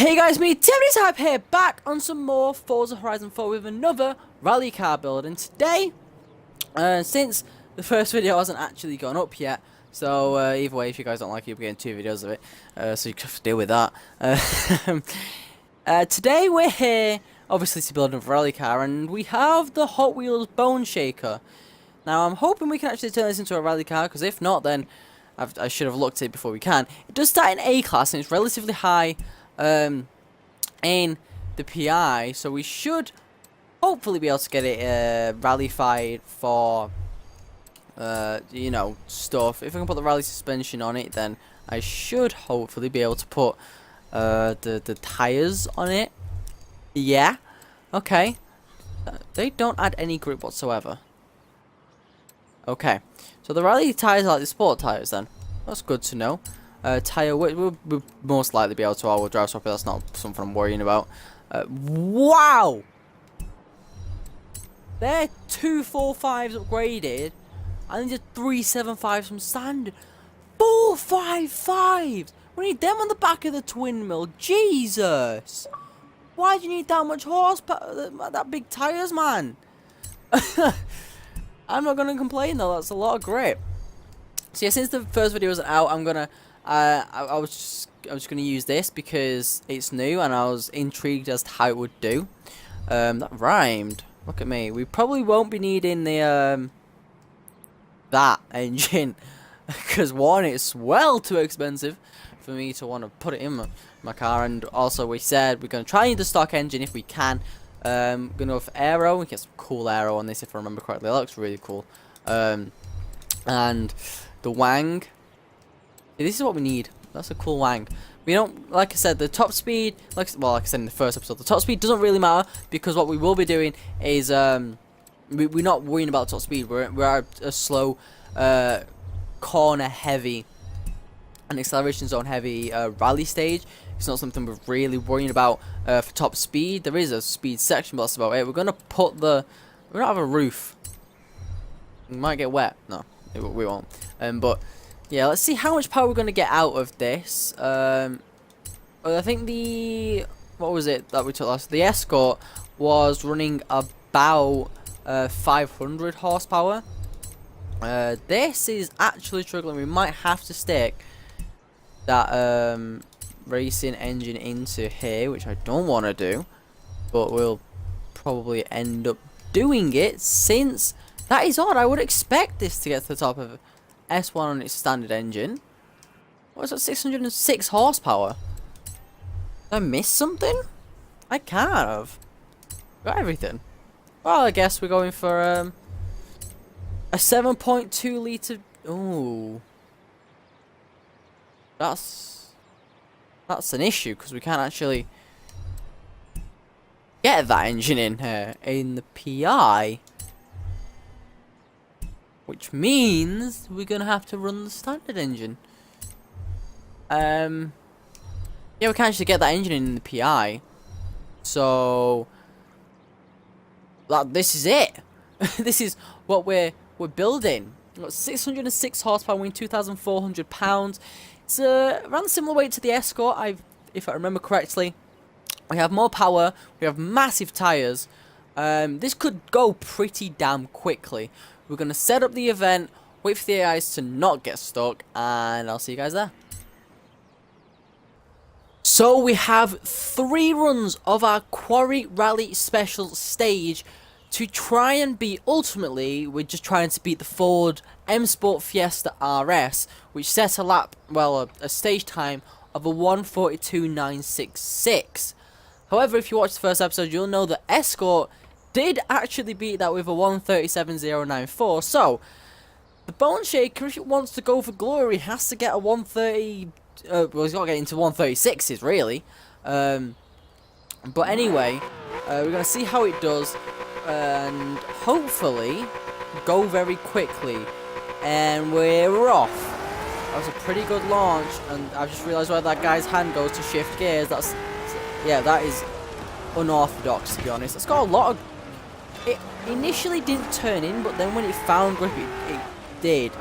Hey guys, me Timmy's Hype here, back on some more Forza Horizon 4 with another rally car build. And today, since the first video hasn't actually gone up yet, so either way, if you guys don't like it, you'll be getting 2 videos of it, so you can deal with that. Today we're here, obviously, to build a rally car, and we have the Hot Wheels Bone Shaker. Now, I'm hoping we can actually turn this into a rally car, because if not, then I should have looked at it before we can. It does start in A-class, and it's relatively high in the PI, so we should hopefully be able to get it rallified for you know, stuff. If I can put the rally suspension on it, then I should hopefully be able to put the tires on it. Yeah, okay. They don't add any grip whatsoever. Okay, so the rally tires are like the sport tires then. That's good to know. Tire, we'll most likely be able to all-wheel drive swap it. That's not something I'm worrying about. Wow! They're 245s upgraded, and these are 375s from standard. 455s! We need them on the back of the twin mill. Jesus! Why do you need that much horsepower? That big tires, man. I'm not gonna complain though. That's a lot of grip. So yeah, since the first video isn't out, I'm gonna. I was just gonna use this because it's new and I was intrigued as to how it would do. That rhymed. Look at me. We probably won't be needing the that engine because one, it's well too expensive for me to want to put it in my car, and also we said we're gonna try the stock engine if we can. Gonna go for aero. We get some cool aero on this if I remember correctly. That looks really cool. And the wang. This is what we need. That's a cool wang. We don't, like I said, the top speed, like I said in the first episode, the top speed doesn't really matter because what we will be doing is we're not worrying about top speed. We're a slow, corner heavy, and acceleration zone heavy rally stage. It's not something we're really worrying about for top speed. There is a speed section, but that's about it. We're gonna put the, we don't have a roof. We might get wet. No, we won't. But yeah, let's see how much power we're going to get out of this. I think the, what was it that we took last? The Escort was running about 500 horsepower. This is actually struggling. We might have to stick that racing engine into here, which I don't want to do. But we'll probably end up doing it since that is odd. I would expect this to get to the top of S1 on its standard engine. What is that? 606 horsepower. Did I miss something? I can't have. Got everything. Well, I guess we're going for a 7.2 litre. Ooh, that's an issue because we can't actually get that engine in here in the PI. Which means we're gonna have to run the standard engine. Yeah, we can't actually get that engine in the PI. So this is it. This is what we're building. We've got 606 horsepower, weighing 2,400 pounds. It's around similar weight to the Escort, if I remember correctly. We have more power. We have massive tires. This could go pretty damn quickly. We're going to set up the event, wait for the AIs to not get stuck, and I'll see you guys there. So we have 3 runs of our Quarry Rally Special stage to try and beat, ultimately, we're just trying to beat the Ford M Sport Fiesta RS, which set a lap, well, a stage time of a 1:42.966. However, if you watch the first episode, you'll know that Escort did actually beat that with a 1:37.094. So the Bone Shaker, if it wants to go for glory, has to get a 1:30. Well, he's got to get into 1:36s really. But anyway, we're gonna see how it does, and hopefully go very quickly. And we're off. That was a pretty good launch, and I've just realised why that guy's hand goes to shift gears. That's, yeah, that is unorthodox, to be honest. It's got a lot of. It initially didn't turn in, but then when it found grip, it did.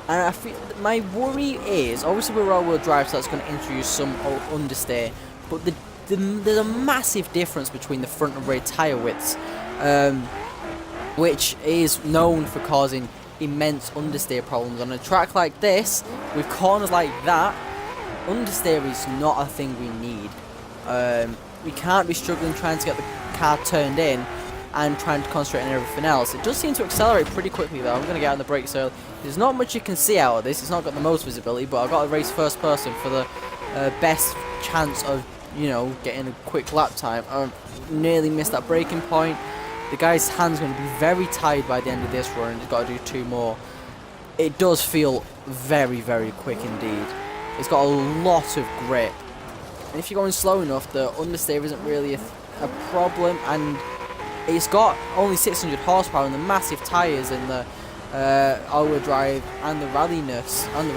And I feel my worry is, obviously we're all-wheel drive, so that's going to introduce some understeer. but there's a massive difference between the front and rear tyre widths, which is known for causing immense understeer problems. On a track like this, with corners like that, understeer is not a thing we need. We can't be struggling trying to get the car turned in and trying to concentrate on everything else. It does seem to accelerate pretty quickly though. I'm going to get on the brakes early. There's not much you can see out of this. It's not got the most visibility, but I've got to race first person for the best chance of, you know, getting a quick lap time. I nearly missed that braking point. The guy's hand's going to be very tired by the end of this run, and he's got to do 2 more. It does feel very, very quick indeed. It's got a lot of grip. And if you're going slow enough, the understeer isn't really a problem, and it's got only 600 horsepower, and the massive tyres and the all-wheel drive and the ralliness and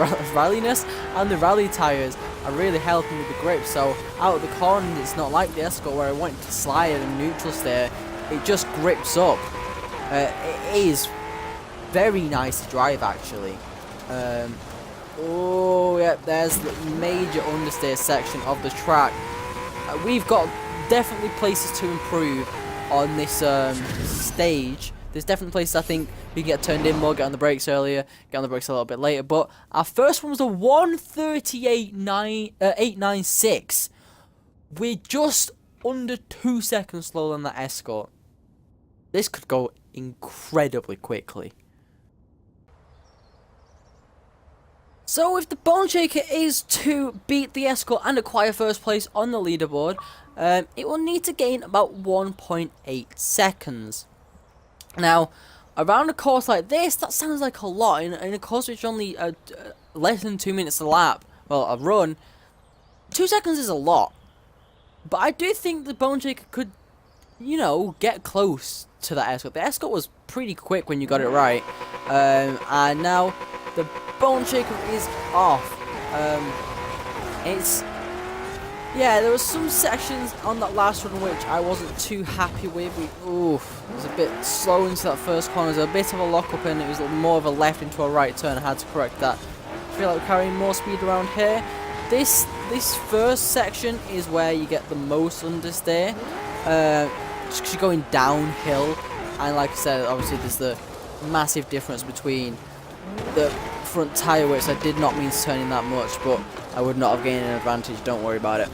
the rally tyres are really helping with the grip. So out of the corner, it's not like the Escort where I went to slide and neutral steer. It just grips up. It is very nice to drive actually. Oh yeah, there's the major understeer section of the track. We've got definitely places to improve on this stage. There's definitely places I think we can get turned in more, get on the brakes earlier, get on the brakes a little bit later. But our first one was a 1:38.896. We're just under 2 seconds slower than that Escort. This could go incredibly quickly. So if the Bone Shaker is to beat the Escort and acquire first place on the leaderboard, it will need to gain about 1.8 seconds. Now, around a course like this, that sounds like a lot. In a course which is only less than 2 minutes a lap, well, a run, 2 seconds is a lot. But I do think the Bone Shaker could, you know, get close to that Escort. The Escort was pretty quick when you got it right. And now the Bone Shaker is off. Yeah, there was some sections on that last run which I wasn't too happy with. It was a bit slow into that first corner. There was a bit of a lock-up and it was more of a left into a right turn. I had to correct that. I feel like we're carrying more speed around here. This first section is where you get the most understeer. Just 'cause you're going downhill. And like I said, obviously there's the massive difference between the front tyre widths. I did not mean to turn in that much, but I would not have gained an advantage, don't worry about it.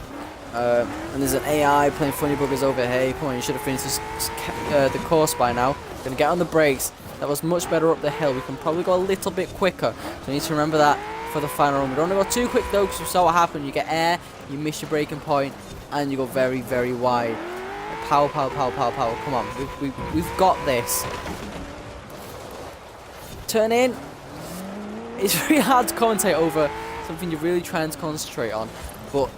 And there's an AI playing funny buggers over here. Come on, you should have finished the course by now. Gonna get on the brakes. That was much better up the hill. We can probably go a little bit quicker, so you need to remember that for the final run. We don't want to go too quick though, because you saw what happened. You get air, you miss your braking point, and you go very, very wide. Power, power, power, power, power. Come on, we've got this. Turn in. It's very hard to commentate over something you're really trying to concentrate on, but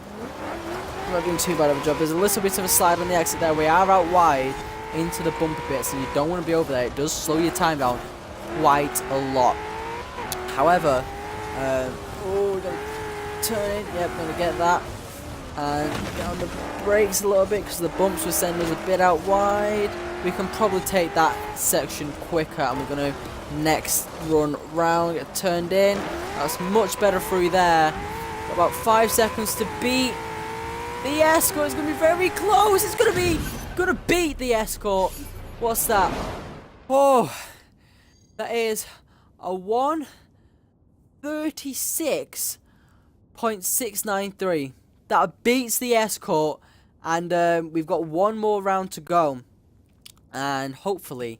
I'm not doing too bad of a job. There's a little bit of a slide on the exit there. We are out wide into the bumper bits, and you don't want to be over there. It does slow your time down quite a lot. However, we're going to turn in. Yep, going to get that. And get on the brakes a little bit because the bumps were sending us a bit out wide. We can probably take that section quicker, and we're going to next run round, get turned in. That's much better through there. Got about 5 seconds to beat the Escort. It's going to be very close. It's going to beat the Escort. What's that? Oh, that is a 1:36.693. That beats the Escort, and we've got one more round to go, and hopefully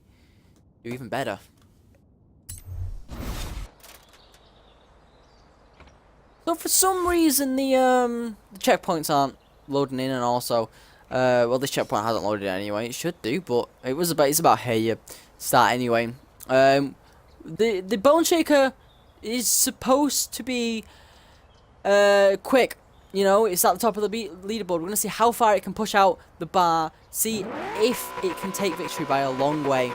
do even better. So for some reason the checkpoints aren't loading in, and also well, this checkpoint hasn't loaded in anyway. It should do, but it's about here you start anyway. The Bone Shaker is supposed to be quick. You know, it's at the top of the leaderboard. We're going to see how far it can push out the bar, see if it can take victory by a long way,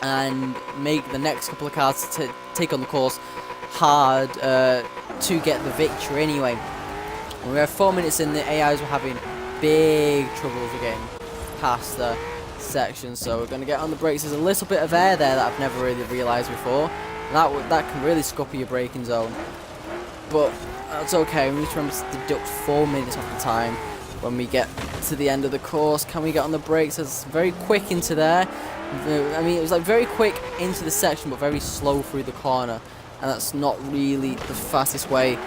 and make the next couple of cars to take on the course hard to get the victory anyway. When we have 4 minutes in, the AIs were having big troubles with getting past the section, so we're going to get on the brakes. There's a little bit of air there that I've never really realised before. That can really scupper your braking zone, but that's okay. We need to remember to deduct 4 minutes off the time. when we get to the end of the course. Can we get on the brakes? It's very quick into there. I mean, it was like very quick into the section, but very slow through the corner. And that's not really the fastest way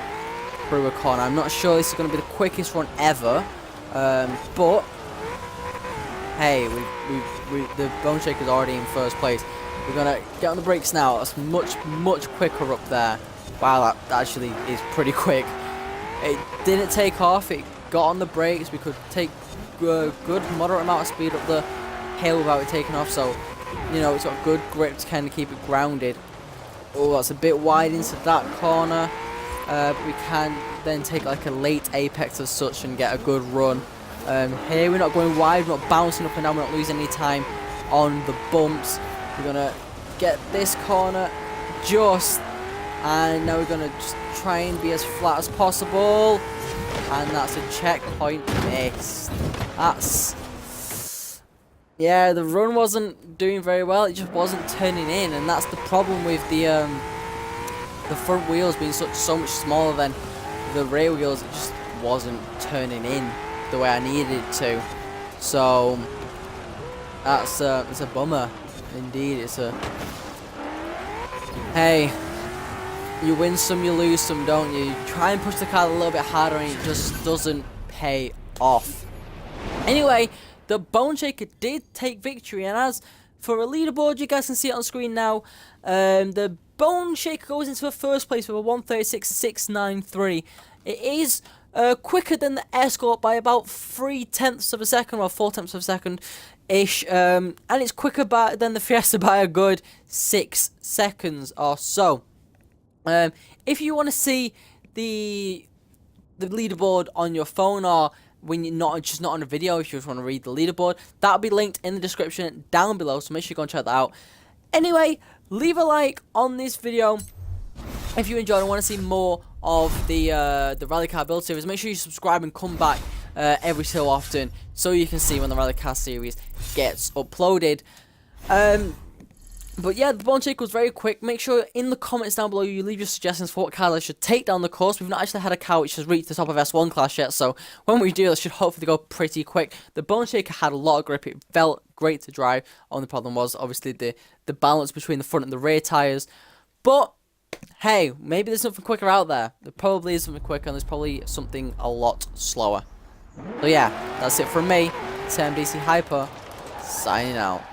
through a corner. I'm not sure this is going to be the quickest run ever. But, hey, the Bone Shaker's already in first place. We're going to get on the brakes now. That's much quicker up there. Wow, that actually is pretty quick. It didn't take off. It got on the brakes. We could take a good moderate amount of speed up the hill without it taking off. So, you know, it's got good grip to kind of keep it grounded. Oh, that's a bit wide into that corner. But we can then take like a late apex as such and get a good run. Here we're not going wide. We're not bouncing up and down. We're not losing any time on the bumps. We're going to get this corner just... And now we're going to just try and be as flat as possible. And that's a checkpoint missed. That's... Yeah, the run wasn't doing very well. It just wasn't turning in. And that's the problem with the front wheels being so much smaller than the rear wheels. It just wasn't turning in the way I needed it to. So, it's a bummer. Indeed, it's a... Hey... You win some, you lose some, don't you? You try and push the car a little bit harder and it just doesn't pay off. Anyway, the Bone Shaker did take victory, and as for a leaderboard, you guys can see it on screen now. The Bone Shaker goes into the first place with a 1:36.693. It is quicker than the Escort by about 3/10 of a second, or 4/10 of a second ish, and it's quicker than the Fiesta by a good 6 seconds or so. If you want to see the leaderboard on your phone, or when you're not on a video, if you just want to read the leaderboard, that'll be linked in the description down below, so make sure you go and check that out. Anyway, leave a like on this video if you enjoyed and want to see more of the Rally Car build series. Make sure you subscribe and come back every so often so you can see when the Rally Car series gets uploaded. But yeah, the Bone Shaker was very quick. Make sure in the comments down below you leave your suggestions for what cars I should take down the course. We've not actually had a car which has reached the top of S1 class yet, so when we do, that should hopefully go pretty quick. The Bone Shaker had a lot of grip. It felt great to drive. Only problem was obviously the balance between the front and the rear tyres. But hey, maybe there's something quicker out there. There probably is something quicker, and there's probably something a lot slower. So yeah, that's it from me, TMDC Hyper, signing out.